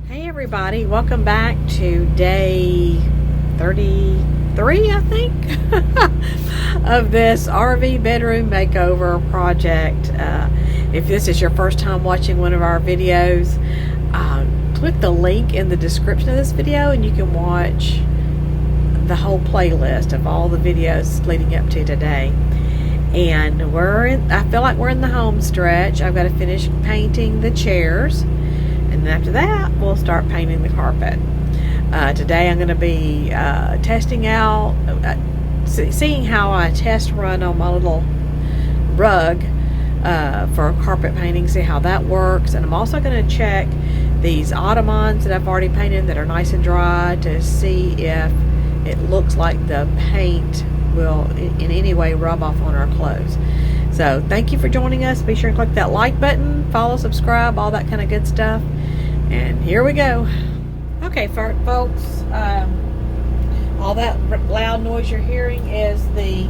Hey everybody, welcome back to day 33, I think, of this RV bedroom makeover project. If this is your first time watching one of our videos, click the link in the description of this video and you can watch the whole playlist of all the videos leading up to today. And I feel like we're in the home stretch. I've got to finish painting the chairs, and then after that we'll start painting the carpet. Today I'm going to be testing out, seeing how I test run on my little rug for carpet painting, see how that works. And I'm also going to check these ottomans that I've already painted that are nice and dry to see if it looks like the paint will in any way rub off on our clothes. So thank you for joining us. Be sure to click that like button, follow, subscribe, all that kind of good stuff. And here we go. Okay, folks, all that loud noise you're hearing is the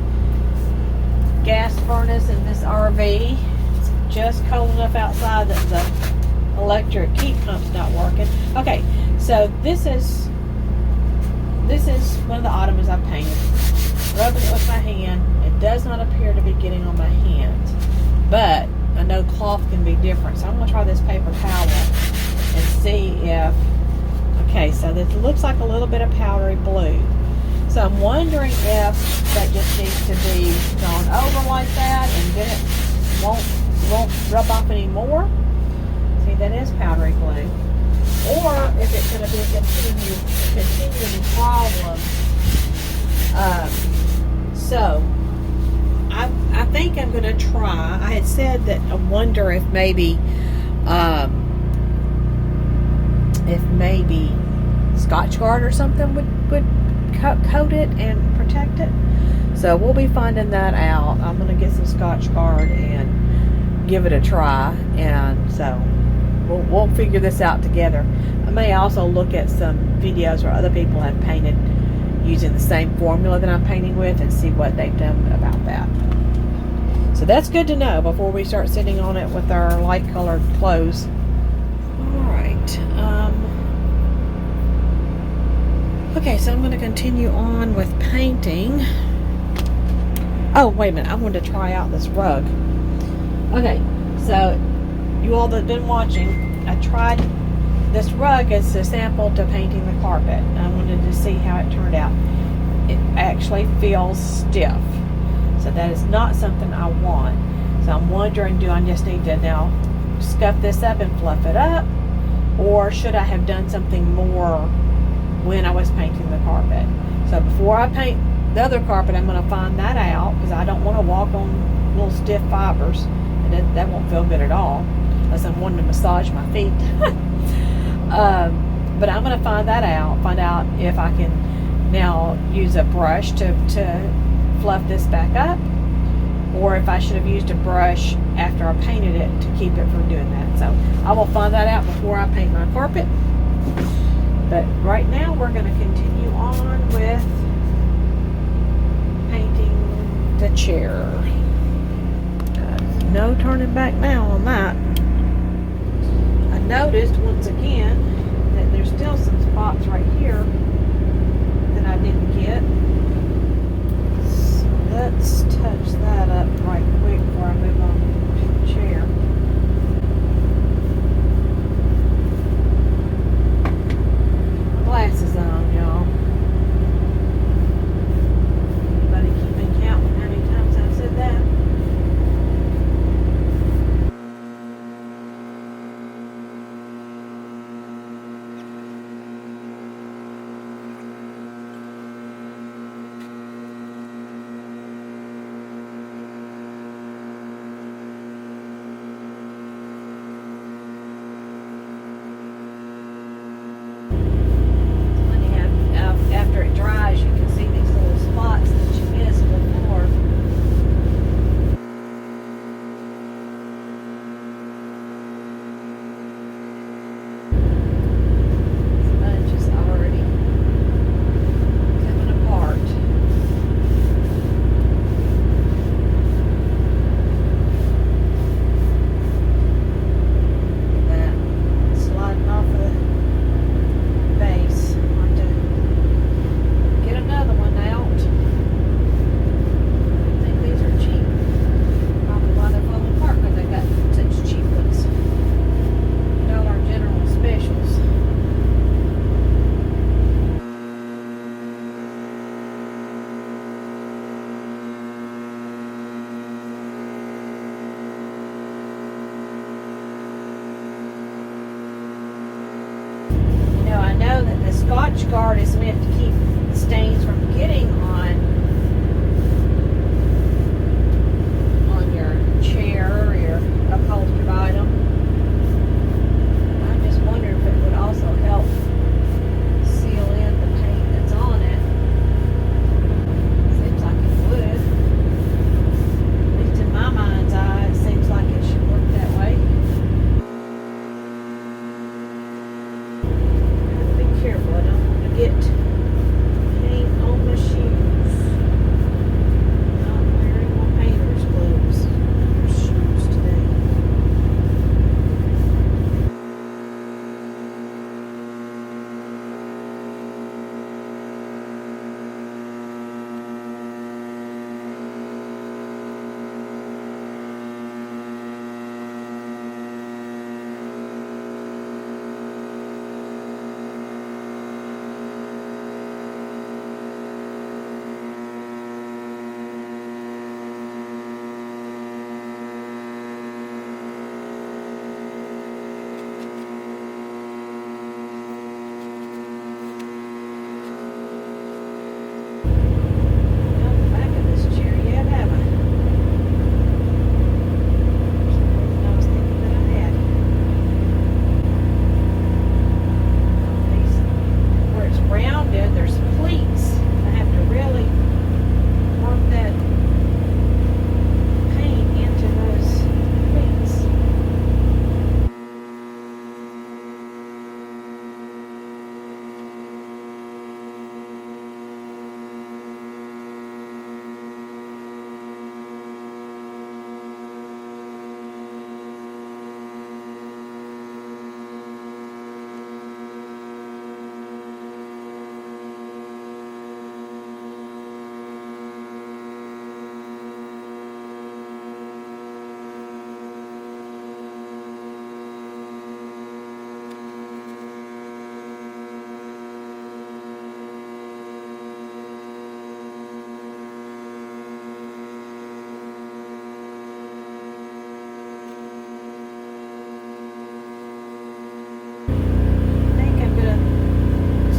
gas furnace in this RV. It's just cold enough outside that the electric heat pump's not working. Okay, so this is one of the ottomans I've painted. Rubbing it with my hand, it does not appear to be getting on my hands, but I know cloth can be different, so I'm going to try this paper towel and see if, okay, so this looks like a little bit of powdery blue, so I'm wondering if that just needs to be gone over like that and then it won't rub off anymore. See, that is powdery blue. Or if it's going to be a continuing problem. So I think I'm going to try. I had said that I wonder if maybe Scotch Guard or something would coat it and protect it. So we'll be finding that out. I'm going to get some Scotch Guard and give it a try, and so we'll figure this out together. I may also look at some videos where other people have painted using the same formula that I'm painting with and see what they've done about that. So that's good to know before we start sitting on it with our light colored clothes. Alright. Okay, so I'm going to continue on with painting. Oh, wait a minute. I wanted to try out this rug. Okay, so you all that have been watching, I tried this rug as a sample to painting the carpet. I wanted to see how it turned out. It actually feels stiff, so that is not something I want. So I'm wondering, do I just need to now scuff this up and fluff it up, or should I have done something more when I was painting the carpet? So before I paint the other carpet, I'm going to find that out, because I don't want to walk on little stiff fibers, and that won't feel good at all unless I'm wanting to massage my feet. But I'm going to find out if I can now use a brush to fluff this back up, or if I should have used a brush after I painted it to keep it from doing that. So I will find that out before I paint my carpet. But right now we're going to continue on with painting the chair. No turning back now on that. I noticed once again that there's still some spots right here that I didn't get. So let's touch that up right quick before I move on to the chair. My glasses on, y'all. Anybody keeping count with how many times I've said that? Scotch Guard is meant to keep stains from getting on your chair or your upholstered item. I just wonder if it would also help seal in the paint that's on it. Seems like it would. At least in my mind's eye, it seems like it should work that way. Gotta be careful. I don't want to get paint on my shoes. Not wearing my painter's gloves or shoes today.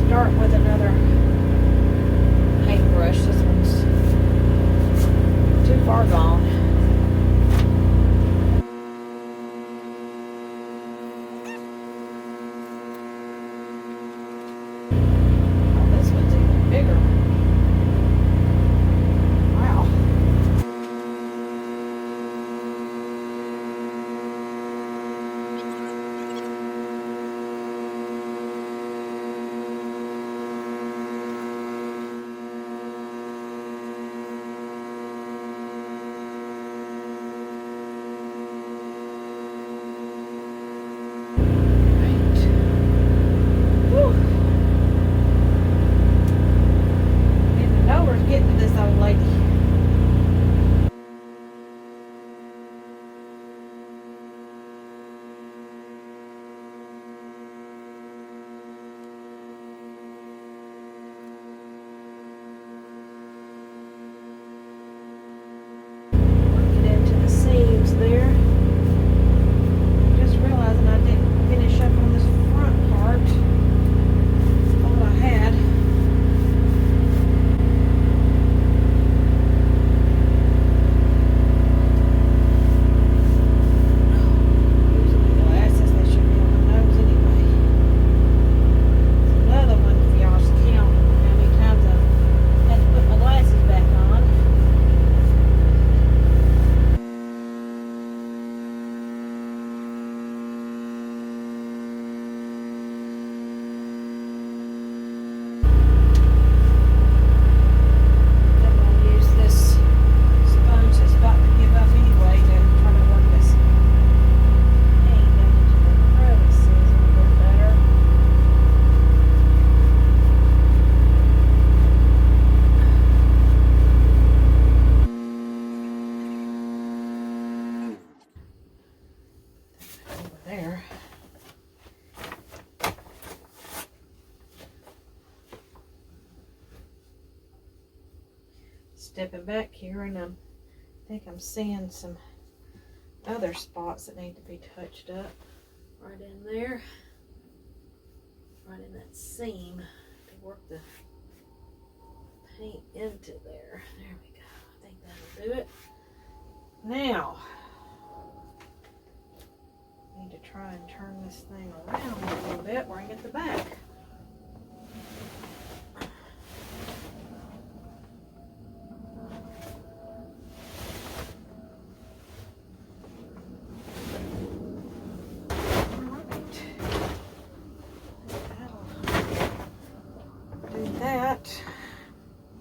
Start with another paintbrush. This one's too far gone. Oh, this one's even bigger. Wow. There. Just realizing I didn't finish up on this front part. All I had. Using my glasses, they should be on my nose anyway. It's another one if y'all count how many times I've had to put my glasses back on. There. Stepping back here, and I think I'm seeing some other spots that need to be touched up. Right in there. Right in that seam. work the paint into there. There we go. I think that'll do it. Now, I need to try and turn this thing around a little bit where I get the back.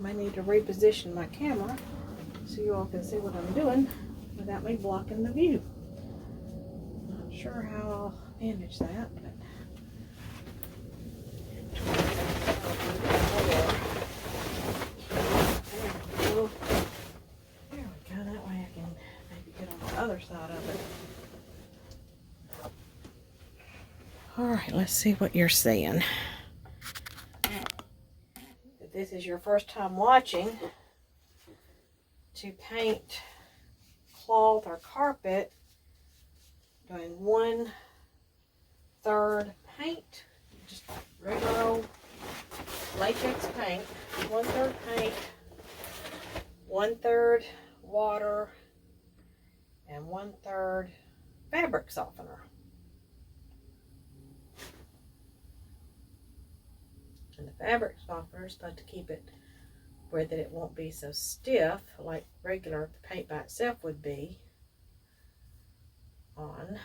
I need to reposition my camera so you all can see what I'm doing without me blocking the view. Not sure how I'll manage that, but there we go. That way I can maybe get on the other side of it. Alright, let's see what you're seeing. If this is your first time watching, to paint cloth or carpet, doing 1/3 paint, just regular old latex paint, 1/3 paint, 1/3 water, and 1/3 fabric softener. And the fabric softener is supposed to keep it where that it won't be so stiff like regular paint by itself would be on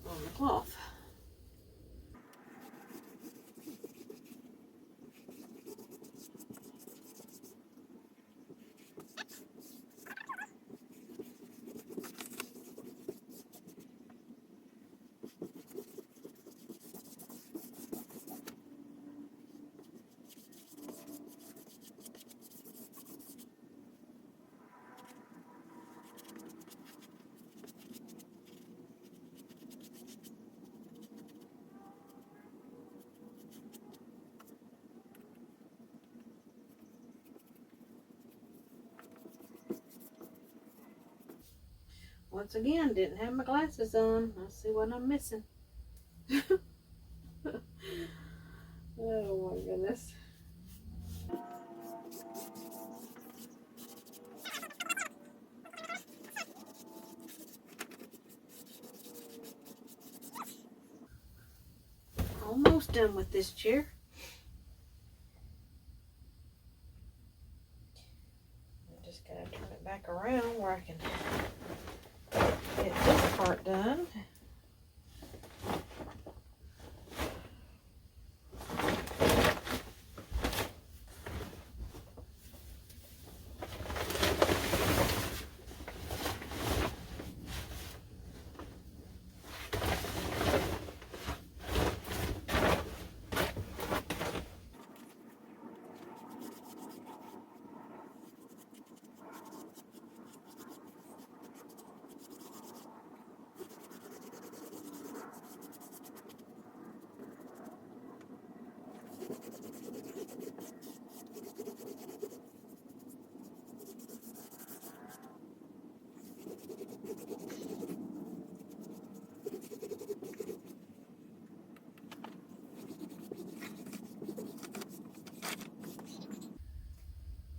the cloth. Once again, didn't have my glasses on. Let's see what I'm missing. Oh my goodness. Almost done with this chair. I'm just gonna turn it back around where I can get this part done.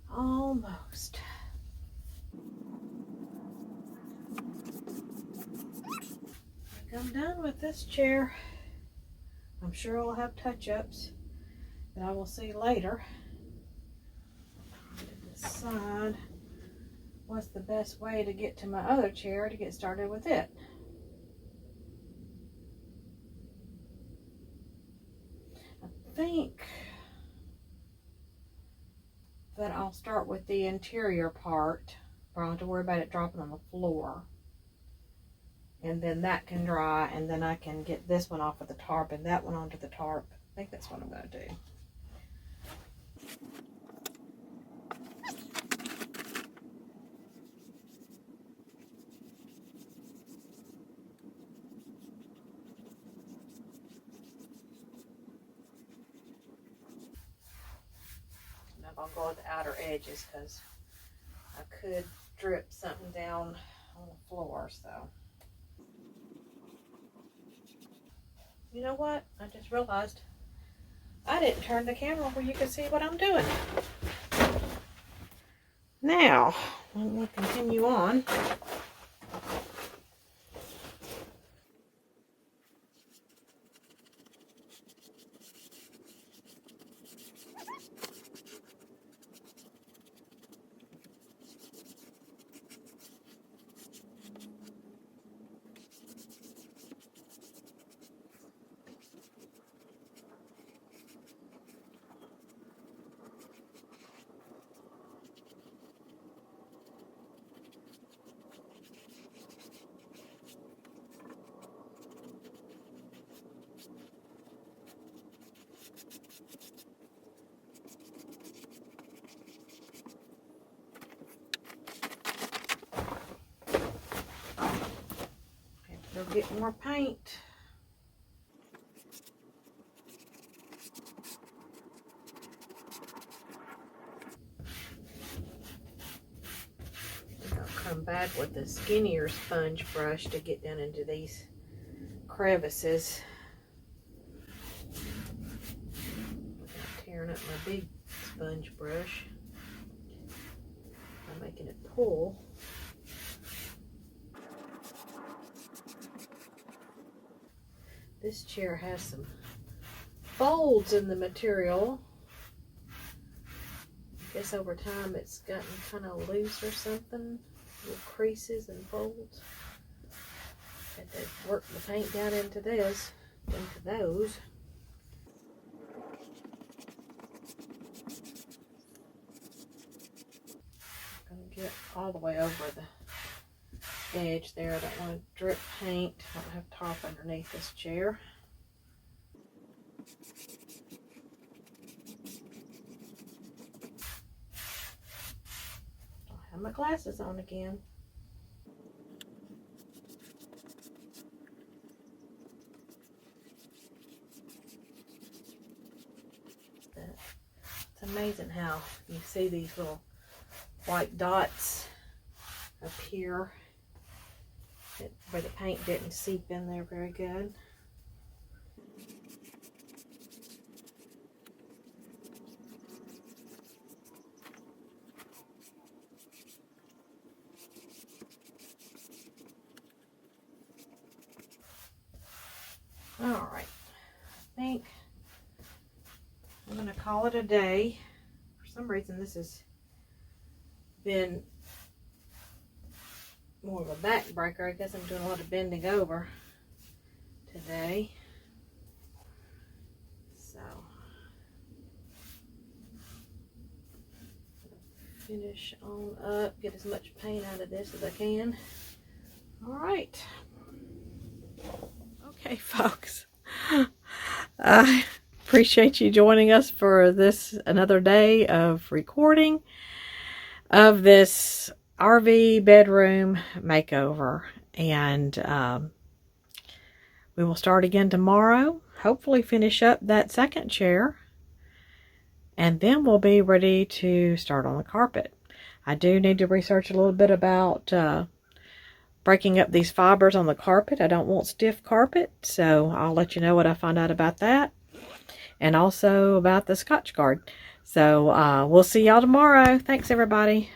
Almost. I'm done with this chair. I'm sure I'll have touch-ups that I will see later. Decide what's the best way to get to my other chair to get started with it. I think that I'll start with the interior part, but I don't have to worry about it dropping on the floor. And then that can dry, and then I can get this one off of the tarp and that one onto the tarp. I think that's what I'm going to do. I'll go with the outer edges because I could drip something down on the floor, so. You know what? I just realized I didn't turn the camera where you can see what I'm doing. Now, we'll continue on. Go get more paint. I'll come back with a skinnier sponge brush to get down into these crevices without tearing up my big sponge brush. I'm making it pull. This chair has some folds in the material. I guess over time it's gotten kind of loose or something. Little creases and folds. Had to work the paint down into this, into those. I'm gonna get all the way over the edge there. I don't want to drip paint. I don't have top underneath this chair. I'll have my glasses on again. It's amazing how you see these little white dots up here where the paint didn't seep in there very good. All right, I think I'm going to call it a day. For some reason this has been more of a backbreaker. I guess I'm doing a lot of bending over today. So, finish on up, get as much paint out of this as I can. All right. Okay, folks. I appreciate you joining us for this another day of recording of this RV bedroom makeover, and we will start again tomorrow. Hopefully finish up that second chair, and then we'll be ready to start on the carpet. I do need to research a little bit about breaking up these fibers on the carpet. I don't want stiff carpet, so I'll let you know what I find out about that, and also about the Scotch Guard. So we'll see y'all tomorrow. Thanks, everybody.